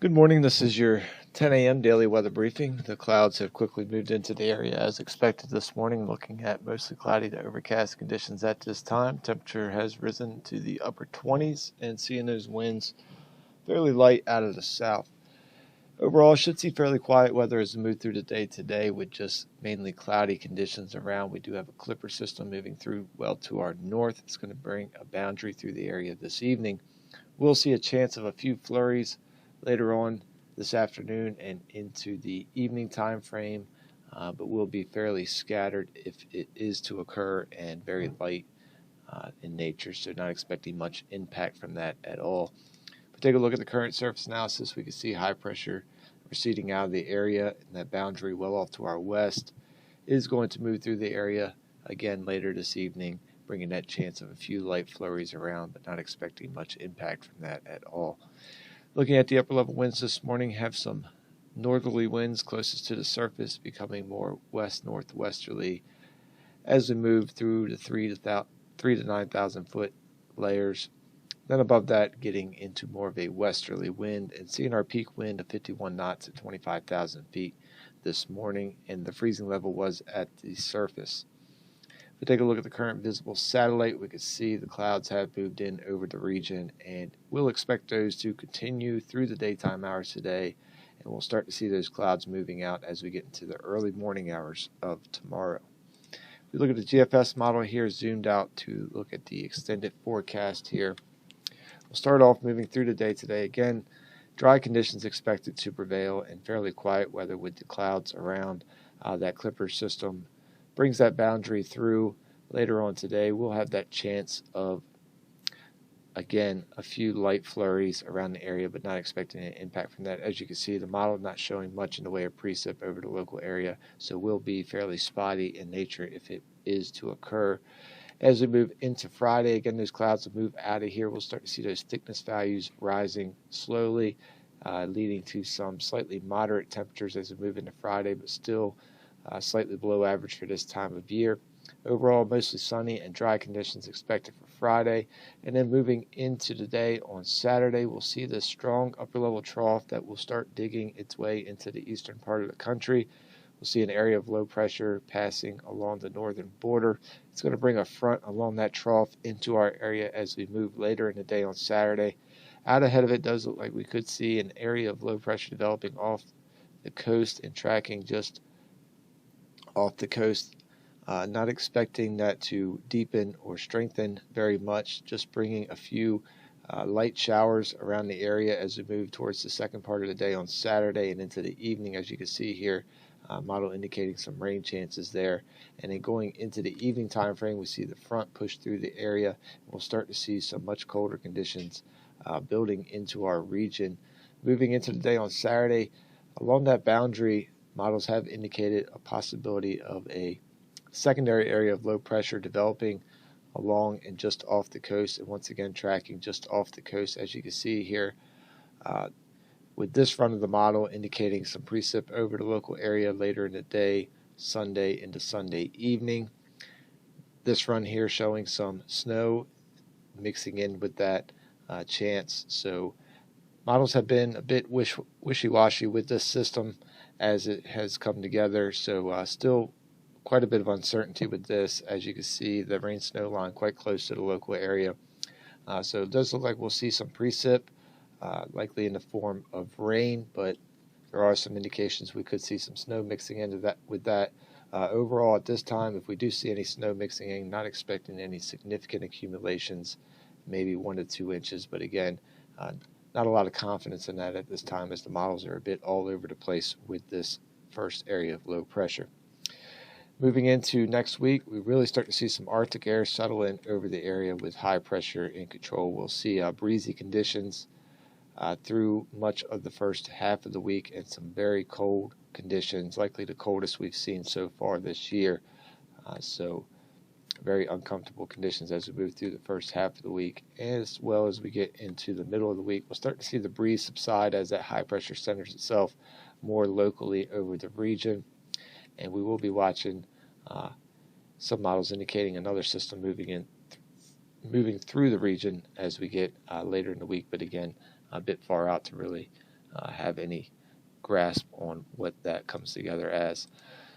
Good morning. This is your 10 a.m. daily weather briefing. The clouds have quickly moved into the area as expected this morning, looking at mostly cloudy to overcast conditions at this time. Temperature has risen to the upper 20s and seeing those winds fairly light out of the south. Overall, should see fairly quiet weather as we move through the day today with just mainly cloudy conditions around. We do have a clipper system moving through well to our north. It's going to bring a boundary through the area this evening. We'll see a chance of a few flurries later on this afternoon and into the evening time frame, but will be fairly scattered if it is to occur and very light in nature, so not expecting much impact from that at all. If we take a look at the current surface analysis, we can see high pressure receding out of the area, and that boundary well off to our west is going to move through the area again later this evening, bringing that chance of a few light flurries around, but not expecting much impact from that at all. Looking at the upper level winds this morning, have some northerly winds closest to the surface, becoming more west-northwesterly as we move through the 3 to 9,000 foot layers. Then above that, getting into more of a westerly wind and seeing our peak wind of 51 knots at 25,000 feet this morning, and the freezing level was at the surface. If we take a look at the current visible satellite, we can see the clouds have moved in over the region, and we'll expect those to continue through the daytime hours today, and we'll start to see those clouds moving out as we get into the early morning hours of tomorrow. If we look at the GFS model here, zoomed out to look at the extended forecast here. We'll start off moving through the day today. Again, dry conditions expected to prevail and fairly quiet weather with the clouds around. That clipper system brings that boundary through. Later on today, we'll have that chance of, again, a few light flurries around the area, but not expecting an impact from that. As you can see, the model not showing much in the way of precip over the local area, so will be fairly spotty in nature if it is to occur. As we move into Friday, again, those clouds will move out of here. We'll start to see those thickness values rising slowly, leading to some slightly moderate temperatures as we move into Friday, but still slightly below average for this time of year. Overall, mostly sunny and dry conditions expected for Friday. And then moving into the day on Saturday, we'll see this strong upper-level trough that will start digging its way into the eastern part of the country. We'll see an area of low pressure passing along the northern border. It's going to bring a front along that trough into our area as we move later in the day on Saturday. Out ahead of it does look like we could see an area of low pressure developing off the coast and tracking just off the coast. Not expecting that to deepen or strengthen very much, just bringing a few light showers around the area as we move towards the second part of the day on Saturday and into the evening, as you can see here. Model indicating some rain chances there. And then going into the evening time frame, we see the front push through the area. We'll start to see some much colder conditions building into our region. Moving into the day on Saturday, along that boundary, models have indicated a possibility of a secondary area of low pressure developing along and just off the coast, and once again tracking just off the coast, as you can see here, with this front of the model indicating some precip over the local area later in the day, Sunday into Sunday evening. This front here showing some snow mixing in with that chance. So models have been a bit wishy-washy with this system as it has come together, so still quite a bit of uncertainty with this. As you can see, the rain-snow line quite close to the local area. So it does look like we'll see some precip, likely in the form of rain, but there are some indications we could see some snow mixing into that with that. Overall, at this time, if we do see any snow mixing in, not expecting any significant accumulations, maybe 1 to 2 inches, but again, not a lot of confidence in that at this time as the models are a bit all over the place with this first area of low pressure. Moving into next week, we really start to see some Arctic air settle in over the area with high pressure in control. We'll see breezy conditions through much of the first half of the week and some very cold conditions, likely the coldest we've seen so far this year. So very uncomfortable conditions as we move through the first half of the week. As well as we get into the middle of the week, we'll start to see the breeze subside as that high pressure centers itself more locally over the region. And we will be watching some models indicating another system moving through the region as we get later in the week, but again, a bit far out to really have any grasp on what that comes together as.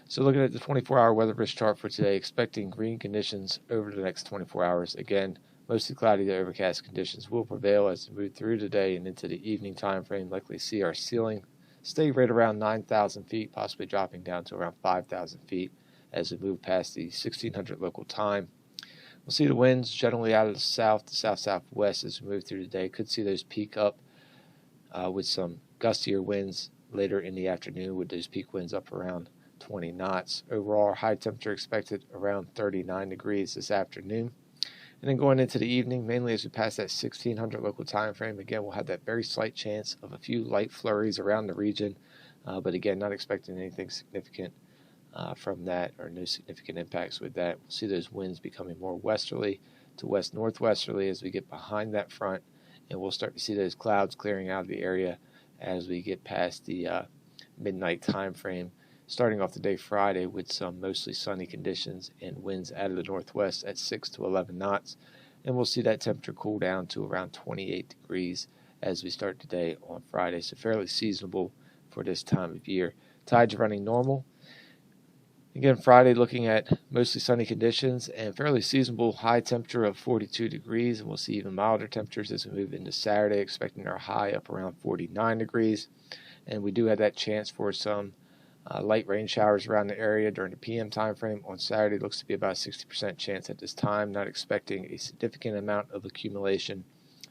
So looking at the 24-hour weather risk chart for today, expecting green conditions over the next 24 hours. Again, mostly cloudy to overcast conditions will prevail as we move through today and into the evening time frame. Likely see our ceiling stay right around 9,000 feet, possibly dropping down to around 5,000 feet as we move past the 1600 local time. We'll see the winds generally out of the south to south-southwest as we move through the day. Could see those peak up with some gustier winds later in the afternoon, with those peak winds up around 20 knots. Overall, high temperature expected around 39 degrees this afternoon. And then going into the evening, mainly as we pass that 1600 local time frame, again, we'll have that very slight chance of a few light flurries around the region, but again, not expecting anything significant from that, or no significant impacts with that. We'll see those winds becoming more westerly to west-northwesterly as we get behind that front, and we'll start to see those clouds clearing out of the area as we get past the midnight time frame, starting off the day Friday with some mostly sunny conditions and winds out of the northwest at 6 to 11 knots. And we'll see that temperature cool down to around 28 degrees as we start today on Friday. So fairly seasonable for this time of year. Tides are running normal. Again, Friday looking at mostly sunny conditions and fairly seasonable high temperature of 42 degrees. And we'll see even milder temperatures as we move into Saturday, expecting our high up around 49 degrees. And we do have that chance for some light rain showers around the area during the PM time frame. On Saturday, looks to be about a 60% chance at this time. Not expecting a significant amount of accumulation,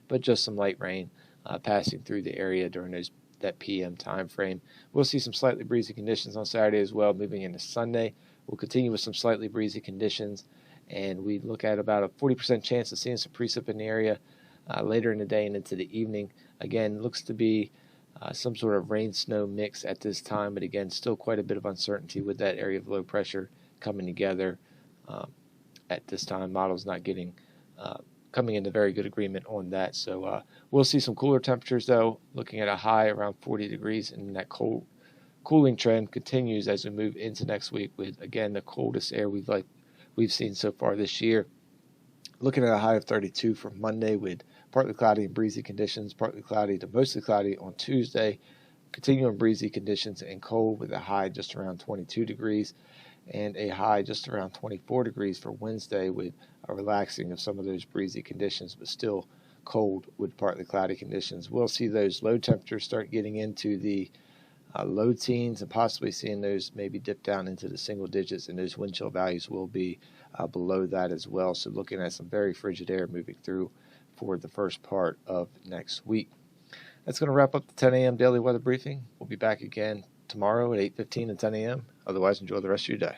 but just some light rain passing through the area during that PM time frame. We'll see some slightly breezy conditions on Saturday as well. Moving into Sunday, we'll continue with some slightly breezy conditions, and we look at about a 40% chance of seeing some precip in the area later in the day and into the evening. Again, looks to be some sort of rain-snow mix at this time, but again, still quite a bit of uncertainty with that area of low pressure coming together at this time. Models not getting coming into very good agreement on that. So we'll see some cooler temperatures, though, looking at a high around 40 degrees, and that cooling trend continues as we move into next week with, again, the coldest air we've seen so far this year. Looking at a high of 32 for Monday with partly cloudy and breezy conditions, partly cloudy to mostly cloudy on Tuesday, continuing breezy conditions and cold with a high just around 22 degrees and a high just around 24 degrees for Wednesday, with a relaxing of some of those breezy conditions, but still cold with partly cloudy conditions. We'll see those low temperatures start getting into the low teens and possibly seeing those maybe dip down into the single digits, and those wind chill values will be below that as well. So looking at some very frigid air moving through for the first part of next week. That's going to wrap up the 10 a.m. daily weather briefing. We'll be back again tomorrow at 8:15 and 10 a.m. Otherwise, enjoy the rest of your day.